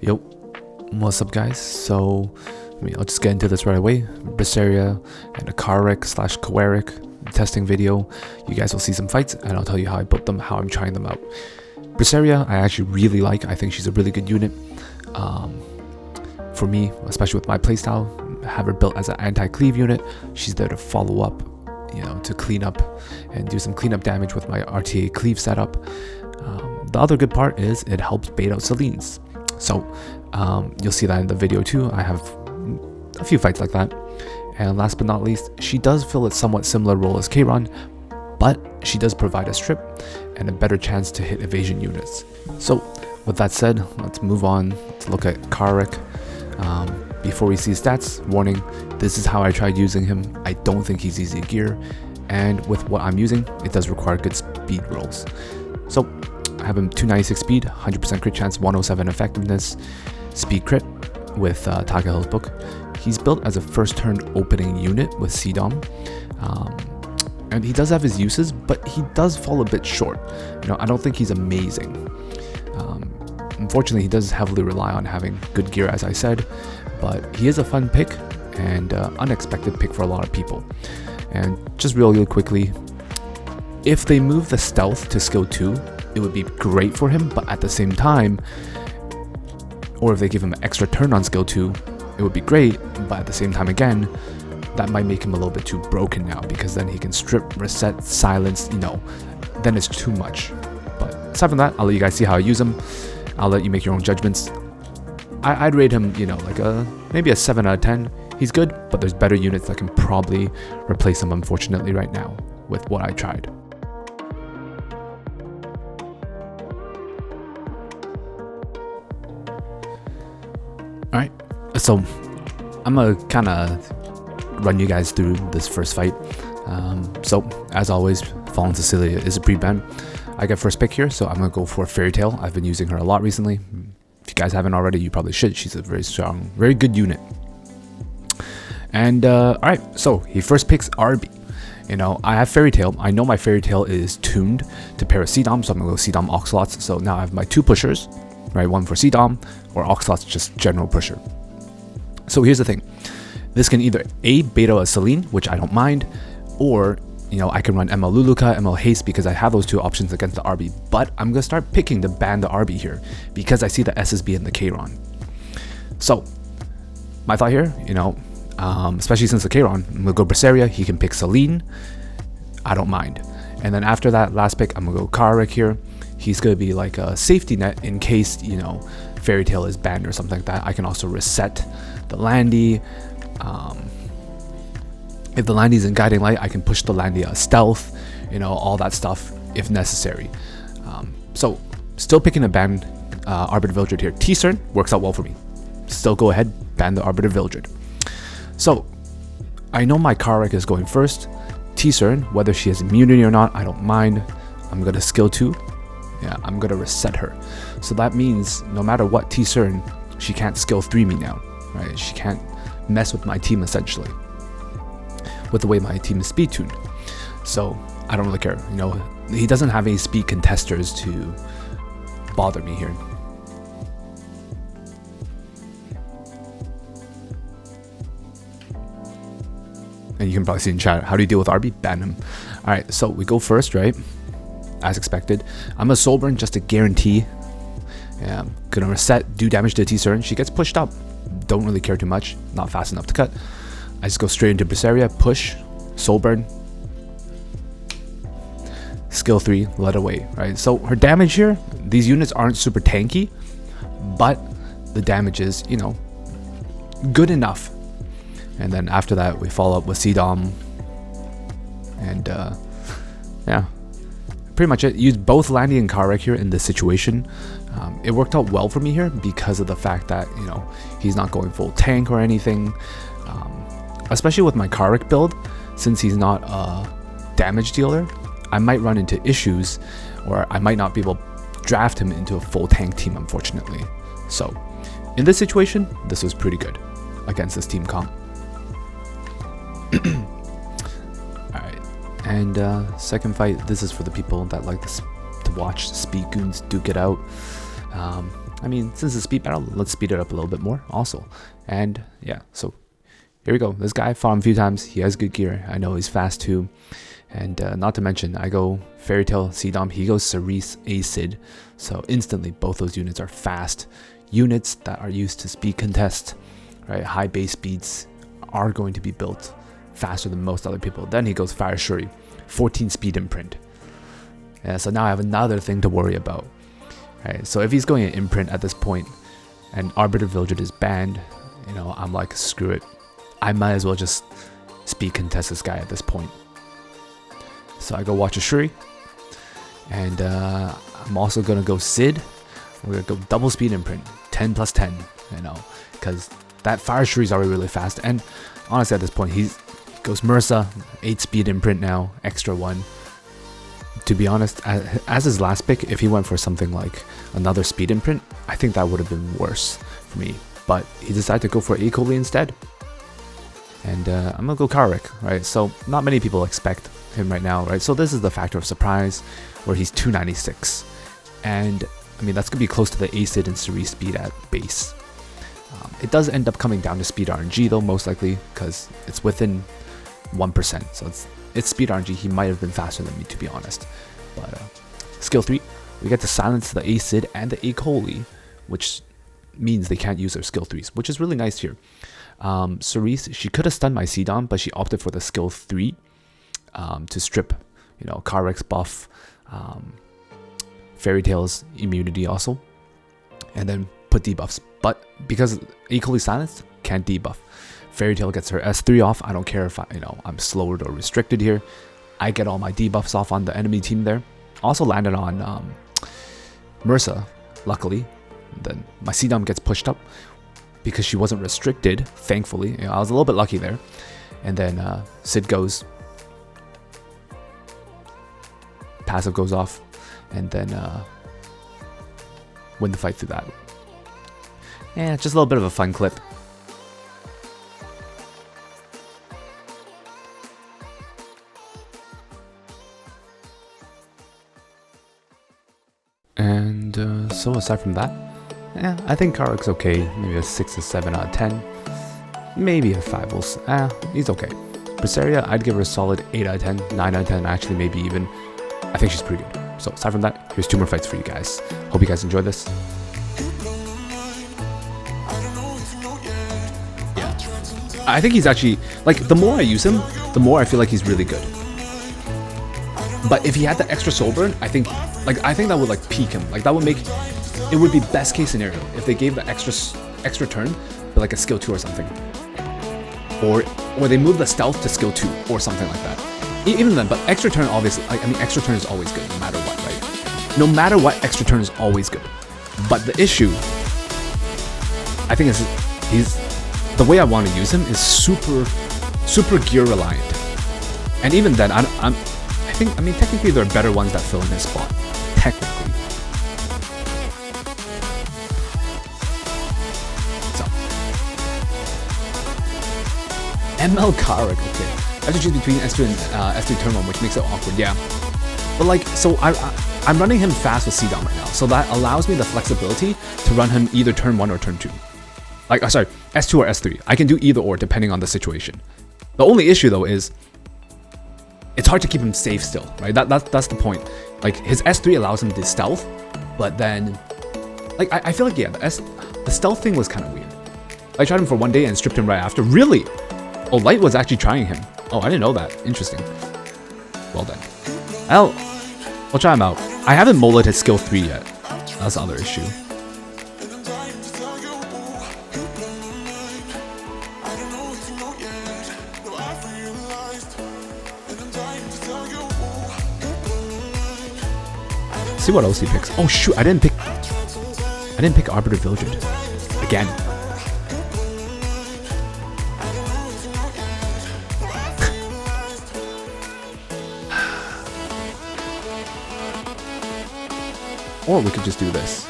Yo, what's up guys? So, I'll just get into this right away. Briseria and a Kawerik testing video. You guys will see some fights and I'll tell you how I built them, how I'm trying them out. Briseria, I actually really like. I think she's a really good unit. For me, especially with my playstyle, have her built as an anti-cleave unit. She's there to follow up, to clean up and do some cleanup damage with my RTA cleave setup. The other good part is it helps bait out Selines. So you'll see that in the video too. I have a few fights like that. And last but not least, she does fill a somewhat similar role as Kayron, but she does provide a strip and a better chance to hit evasion units. So with that said, let's move on to look at Kawerik. Before we see stats, warning, this is how I tried using him. I don't think he's easy to gear, and with what I'm using, it does require good speed rolls. So I have him 296 speed, 100% crit chance, 107 effectiveness, speed crit with Takahill's book. He's built as a first turn opening unit with CDOM. And he does have his uses, but he does fall a bit short. I don't think he's amazing. Unfortunately, he does heavily rely on having good gear, as I said, but he is a fun pick and unexpected pick for a lot of people. And just really quickly, if they move the stealth to skill 2, it would be great for him, but at the same time, or if they give him an extra turn on skill 2, it would be great, but at the same time again, that might make him a little bit too broken now, because then he can strip, reset, silence, then it's too much. But aside from that, I'll let you guys see how I use him. I'll let you make your own judgments. I'd rate him, like maybe a 7 out of 10. He's good, but there's better units that can probably replace him, unfortunately, right now with what I tried. Alright, so I'm gonna kind of run you guys through this first fight. So as always, Fallen Cecilia is a pre-ban. I get first pick here, so I'm gonna go for Fairy Tail. I've been using her a lot recently. If you guys haven't already, you probably should. She's a very strong, very good unit. And alright, so he first picks Arby. I have Fairy Tail. I know my Fairy Tail is tuned to pair with CDOM, so I'm gonna go CDOM Oxalots. So now I have my two pushers, right? One for CDOM, or Oxalot's just general pusher. So here's the thing. This can either A, beta a Celine, which I don't mind, or I can run ML Luluka, ML Haste, because I have those two options against the RB, but I'm going to start picking to ban the RB here, because I see the SSB and the Kayron. So, my thought here, especially since the Kayron, I'm going to go Briseria, he can pick Celine, I don't mind. And then after that last pick, I'm going to go Kawerik here. He's going to be like a safety net in case, Fairy Tail is banned or something like that. I can also reset the Landy. If the Landy's in Guiding Light, I can push the Landy stealth, all that stuff if necessary. So still picking a ban Arbiter Vildred here. T-Cern works out well for me. Still go ahead, ban the Arbiter Vildred. So I know my Kawerik is going first. T-Cern, whether she has immunity or not, I don't mind. I'm gonna skill 2. Yeah, I'm gonna reset her. So that means no matter what T-Cern, she can't skill 3 me now, right? She can't mess with my team essentially, with the way my team is speed tuned. So I don't really care. He doesn't have any speed contesters to bother me here. And you can probably see in chat, how do you deal with RB? Ban him. Alright, so we go first, right? As expected. I'm a Soulburn just to guarantee. Yeah, I'm gonna reset, do damage to T-Cern. She gets pushed up. Don't really care too much. Not fast enough to cut. I just go straight into Briseria, push, Soulburn, skill 3, let away, right? So her damage here, these units aren't super tanky, but the damage is, good enough. And then after that, we follow up with CDOM, and yeah, pretty much it. Use both Landy and Kawerik here in this situation. It worked out well for me here because of the fact that, he's not going full tank or anything. Especially with my Kawerik build, since he's not a damage dealer, I might run into issues, or I might not be able to draft him into a full tank team, unfortunately. So, in this situation, this was pretty good against this team comp. Alright, and second fight, this is for the people that like to watch Speed Goons duke it out. I mean, since it's speed battle, let's speed it up a little bit more also. And yeah, so here we go. This guy fought him a few times. He has good gear. I know he's fast too. And not to mention, I go Fairy Tail Seedom. He goes Cerise Acid. So instantly, both those units are fast units that are used to speed contest. Right, high base speeds are going to be built faster than most other people. Then he goes Fire Shuri, 14 speed imprint. Yeah, so now I have another thing to worry about. Right, so if he's going to imprint at this point, and Arbiter Villager is banned, you know, I'm like, screw it. I might as well just speed contest this guy at this point. So I go watch a Shuri, and I'm also gonna go Sid. We're gonna go double speed imprint, 10 plus 10, you know, because that Fire Shuri is already really fast. And honestly, at this point, he goes Mursa, 8 speed imprint now, extra 1. To be honest, as his last pick, if he went for something like another speed imprint, I think that would have been worse for me. But he decided to go for Akoli instead. And I'm gonna go Kawerik, right? So not many people expect him right now, right? So this is the factor of surprise, where he's 296. And I mean, that's gonna be close to the Acid and Cerise speed at base. It does end up coming down to speed RNG though, most likely, because it's within 1%. So it's speed RNG. He might have been faster than me, to be honest. But skill 3, we get to silence the Acid and the Akoli, which means they can't use their skill 3s, which is really nice here. Cerise, she could have stunned my Seedom, but she opted for the skill 3 to strip, you know, Kawerik's buff, Fairy Tail's immunity also, and then put debuffs. But because Akoli silenced, can't debuff. Fairy Tail gets her S3 off. I don't care if I'm slowed or restricted here. I get all my debuffs off on the enemy team there. Also landed on Mursa, luckily. Then my Seedom gets pushed up because she wasn't restricted, thankfully. You know, I was a little bit lucky there. And then Sid goes. Passive goes off. And then win the fight through that. Yeah, just a little bit of a fun clip. And so aside from that, yeah, I think Kawerik's okay. Maybe a 6 or 7 out of 10. Maybe a 5. He's okay. Briseria, I'd give her a solid 8 out of 10, 9 out of 10, actually maybe even. I think she's pretty good. So aside from that, here's 2 more fights for you guys. Hope you guys enjoyed this. Yeah, I think he's actually, like, the more I use him, the more I feel like he's really good. But if he had the extra soul burn, I think that would like peak him. Like that would make, it would be best case scenario if they gave the extra turn, but like a skill 2 or something, or they move the stealth to skill 2 or something like that. Even then, but extra turn obviously, I mean extra turn is always good no matter what, right? No matter what, extra turn is always good. But the issue, I think, is the way I want to use him is super gear reliant, and even then I mean, technically there are better ones that fill in his spot. Technically. So. ML Kawerik, okay. I have to choose between S2 and S3 turn 1, which makes it awkward, yeah. But like, so I'm running him fast with Seedom right now, so that allows me the flexibility to run him either turn 1 or turn 2. Like, sorry, S2 or S3. I can do either or depending on the situation. The only issue though is, it's hard to keep him safe still, right? That's the point. Like, his S3 allows him to stealth, but then, like, I feel like, yeah, the stealth thing was kind of weird. I tried him for 1 day and stripped him right after. Really? Oh, Light was actually trying him. Oh, I didn't know that. Interesting. Well then. I'll try him out. I haven't mulleted his skill 3 yet. That's the other issue. See what else he picks. Oh shoot, I didn't pick Arbiter Villager again. Or we could just do this.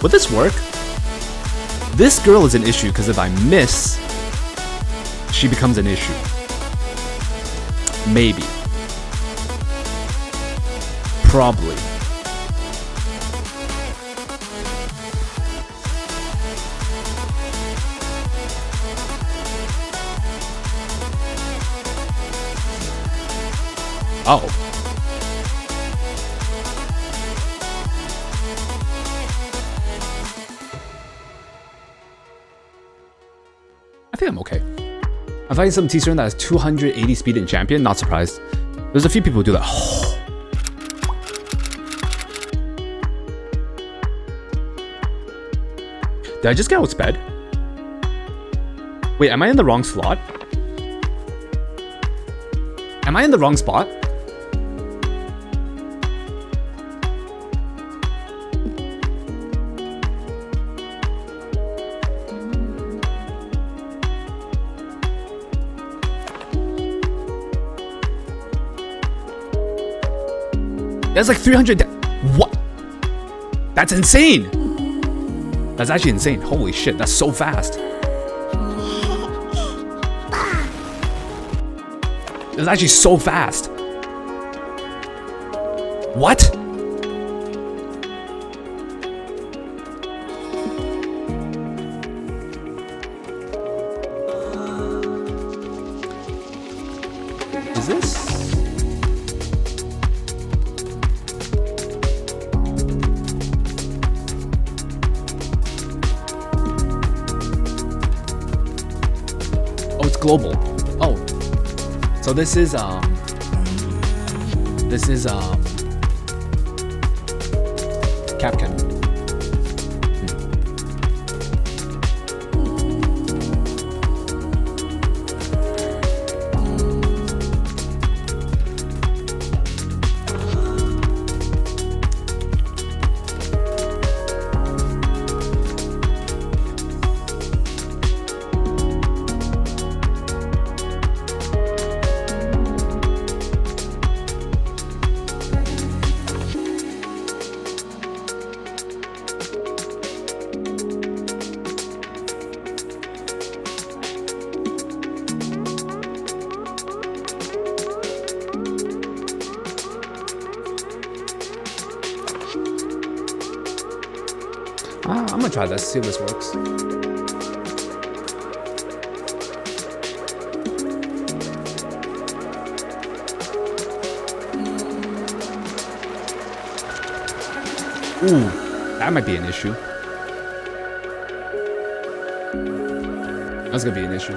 Would this work? This girl is an issue because if I miss, she becomes an issue. Maybe. Probably. Oh. I think I'm okay. I'm fighting some T-Stern that has 280 speed in champion. Not surprised. There's a few people who do that. Oh. Did I just get outsped? Wait, am I in the wrong slot? Am I in the wrong spot? That's like 300. What? That's insane. That's actually insane. Holy shit, that's so fast. It's actually so fast. What? Is this? Oh, it's global. Oh. So this is Capcan. I'm gonna try this, see if this works. Ooh, that might be an issue. That's gonna be an issue.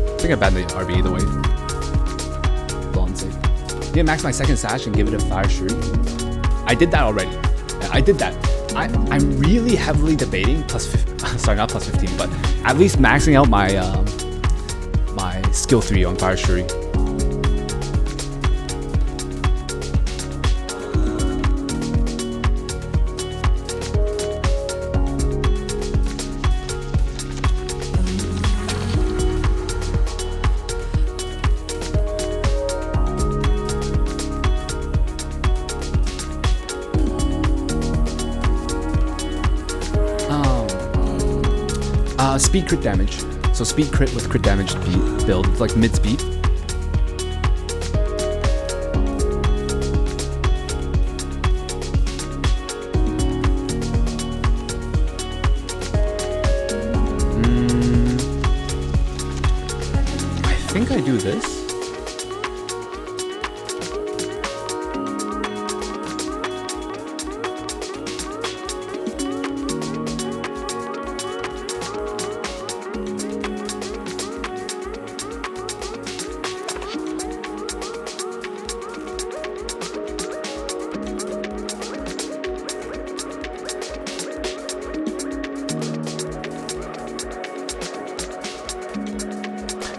I think I banned the RB either way. Yeah, max my second sash and give it a fire shuri. I did that already. I did that. I'm really heavily debating sorry, not plus 15, but at least maxing out my my skill 3 on fire shuri. Speed crit damage. So speed crit with crit damage build. It's like mid speed. I think I do this.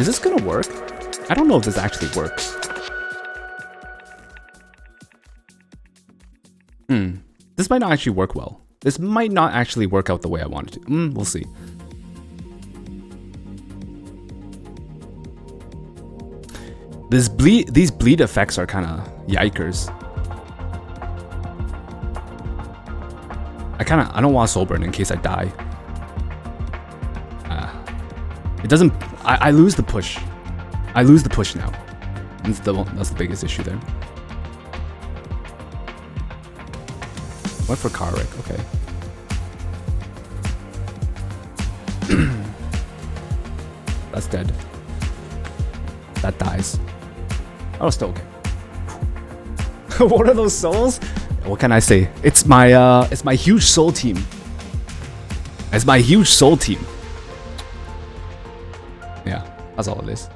Is this gonna work? I don't know if this actually works. This might not actually work well. This might not actually work out the way I want it to. We'll see. These bleed effects are kind of yikers. I don't want soul burn in case I die. It doesn't. I lose the push. I lose the push now. That's the biggest issue there. Went for Kawerik, okay. That's dead. That dies. Oh, still okay. What are those souls? What can I say? It's my huge soul team. It's my huge soul team. Yeah, that's all it is.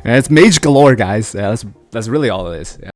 Yeah, it's mage galore, guys. Yeah, that's really all it is. Yeah.